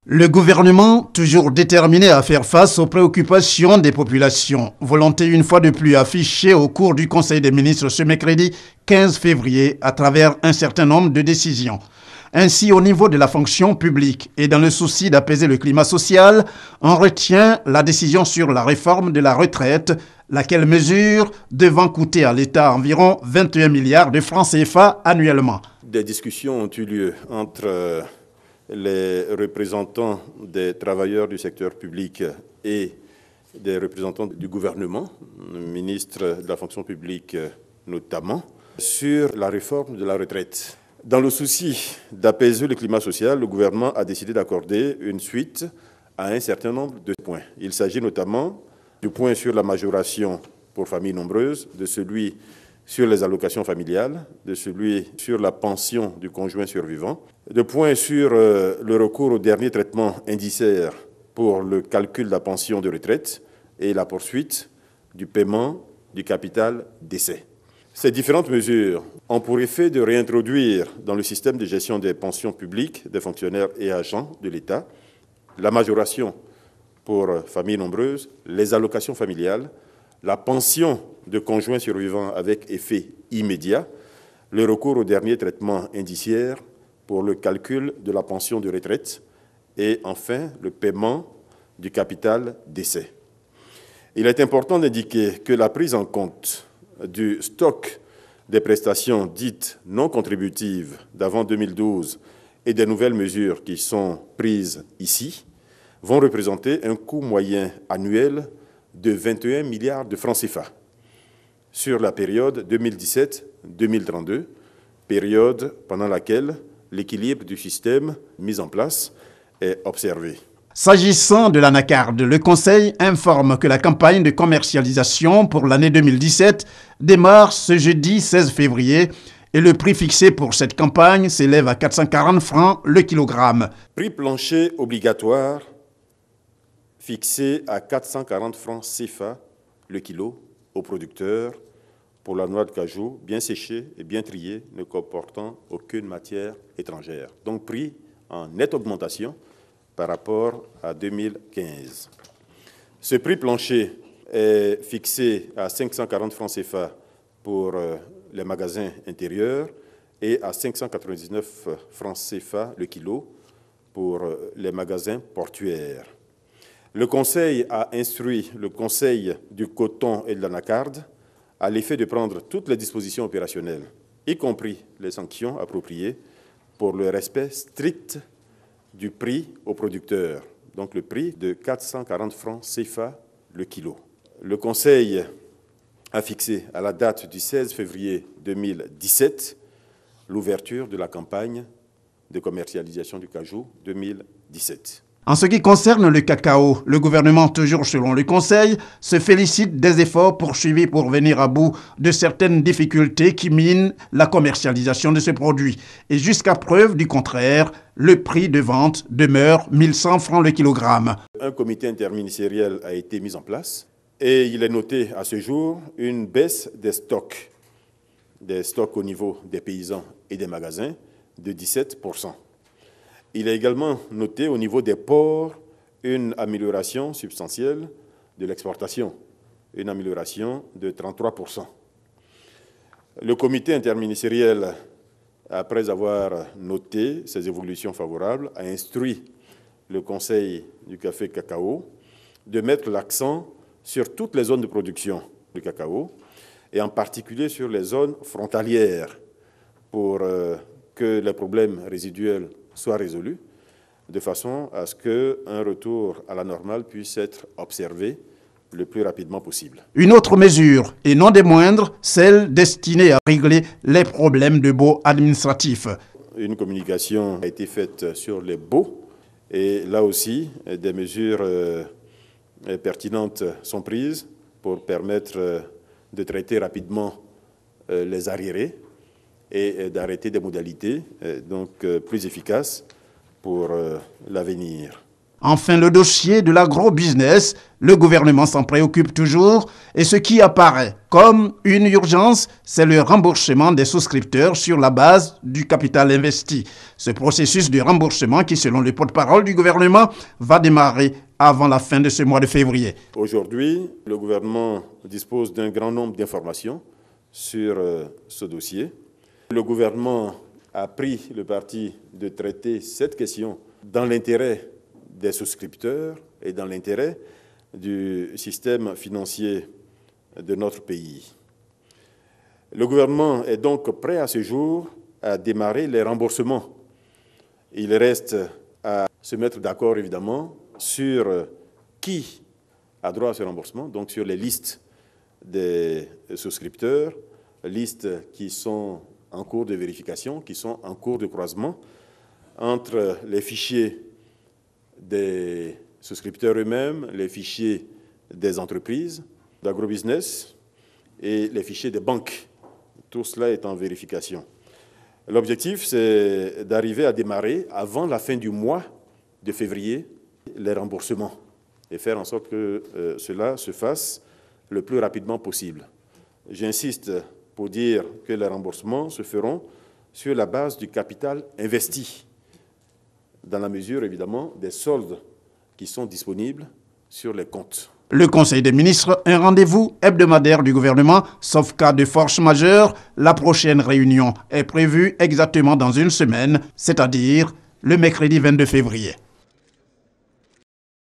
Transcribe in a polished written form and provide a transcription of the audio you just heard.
Le gouvernement, toujours déterminé à faire face aux préoccupations des populations, volonté une fois de plus affichée au cours du Conseil des ministres ce mercredi 15 février à travers un certain nombre de décisions. Ainsi, au niveau de la fonction publique et dans le souci d'apaiser le climat social, on retient la décision sur la réforme de la retraite, laquelle mesure devant coûter à l'État environ 21 milliards de francs CFA annuellement. Des discussions ont eu lieu entre les représentants des travailleurs du secteur public et des représentants du gouvernement, le ministre de la fonction publique notamment, sur la réforme de la retraite. Dans le souci d'apaiser le climat social, le gouvernement a décidé d'accorder une suite à un certain nombre de points. Il s'agit notamment du point sur la majoration pour familles nombreuses, de celui sur les allocations familiales, de celui sur la pension du conjoint survivant, de points sur le recours au dernier traitement indiciaire pour le calcul de la pension de retraite et la poursuite du paiement du capital décès. Ces différentes mesures ont pour effet de réintroduire dans le système de gestion des pensions publiques des fonctionnaires et agents de l'État la majoration pour familles nombreuses, les allocations familiales, la pension de conjoint survivant avec effet immédiat, le recours au dernier traitement indiciaire pour le calcul de la pension de retraite et enfin le paiement du capital décès. Il est important d'indiquer que la prise en compte du stock des prestations dites non contributives d'avant 2012 et des nouvelles mesures qui sont prises ici vont représenter un coût moyen annuel de 21 milliards de francs CFA sur la période 2017-2032, période pendant laquelle l'équilibre du système mis en place est observé. S'agissant de l'anacarde, le Conseil informe que la campagne de commercialisation pour l'année 2017 démarre ce jeudi 16 février et le prix fixé pour cette campagne s'élève à 440 francs le kilogramme. Prix plancher obligatoire fixé à 440 francs CFA le kilo aux producteurs pour la noix de cajou bien séchée et bien triée, ne comportant aucune matière étrangère. Donc prix en nette augmentation par rapport à 2015. Ce prix plancher est fixé à 540 francs CFA pour les magasins intérieurs et à 599 francs CFA le kilo pour les magasins portuaires. Le Conseil a instruit le Conseil du coton et de l'anacarde à l'effet de prendre toutes les dispositions opérationnelles, y compris les sanctions appropriées pour le respect strict du prix aux producteurs, donc le prix de 440 francs CFA le kilo. Le Conseil a fixé à la date du 16 février 2017 l'ouverture de la campagne de commercialisation du cajou 2017. En ce qui concerne le cacao, le gouvernement, toujours selon le Conseil, se félicite des efforts poursuivis pour venir à bout de certaines difficultés qui minent la commercialisation de ce produit. Et jusqu'à preuve du contraire, le prix de vente demeure 1100 francs le kilogramme. Un comité interministériel a été mis en place et il est noté à ce jour une baisse des stocks au niveau des paysans et des magasins de 17%. Il est également noté au niveau des ports une amélioration substantielle de l'exportation, une amélioration de 33%. Le comité interministériel, après avoir noté ces évolutions favorables, a instruit le Conseil du café cacao de mettre l'accent sur toutes les zones de production du cacao et en particulier sur les zones frontalières pour que les problèmes résiduels soient résolus de façon à ce qu'un retour à la normale puisse être observé le plus rapidement possible. Une autre mesure, et non des moindres, celle destinée à régler les problèmes de baux administratifs. Une communication a été faite sur les baux et là aussi, des mesures pertinentes sont prises pour permettre de traiter rapidement les arriérés et d'arrêter des modalités donc plus efficaces pour l'avenir. Enfin, le dossier de l'agro-business, le gouvernement s'en préoccupe toujours et ce qui apparaît comme une urgence, c'est le remboursement des souscripteurs sur la base du capital investi. Ce processus de remboursement qui, selon le porte-parole du gouvernement, va démarrer avant la fin de ce mois de février. Aujourd'hui, le gouvernement dispose d'un grand nombre d'informations sur ce dossier. Le gouvernement a pris le parti de traiter cette question dans l'intérêt des souscripteurs et dans l'intérêt du système financier de notre pays. Le gouvernement est donc prêt à ce jour à démarrer les remboursements. Il reste à se mettre d'accord évidemment sur qui a droit à ce remboursement, donc sur les listes des souscripteurs, listes qui sont en cours de vérification, qui sont en cours de croisement entre les fichiers des souscripteurs eux-mêmes, les fichiers des entreprises d'agrobusiness et les fichiers des banques. Tout cela est en vérification. L'objectif, c'est d'arriver à démarrer avant la fin du mois de février les remboursements et faire en sorte que cela se fasse le plus rapidement possible. J'insiste pour dire que les remboursements se feront sur la base du capital investi, dans la mesure, évidemment, des soldes qui sont disponibles sur les comptes. Le Conseil des ministres, un rendez-vous hebdomadaire du gouvernement, sauf cas de force majeure. La prochaine réunion est prévue exactement dans une semaine, c'est-à-dire le mercredi 22 février.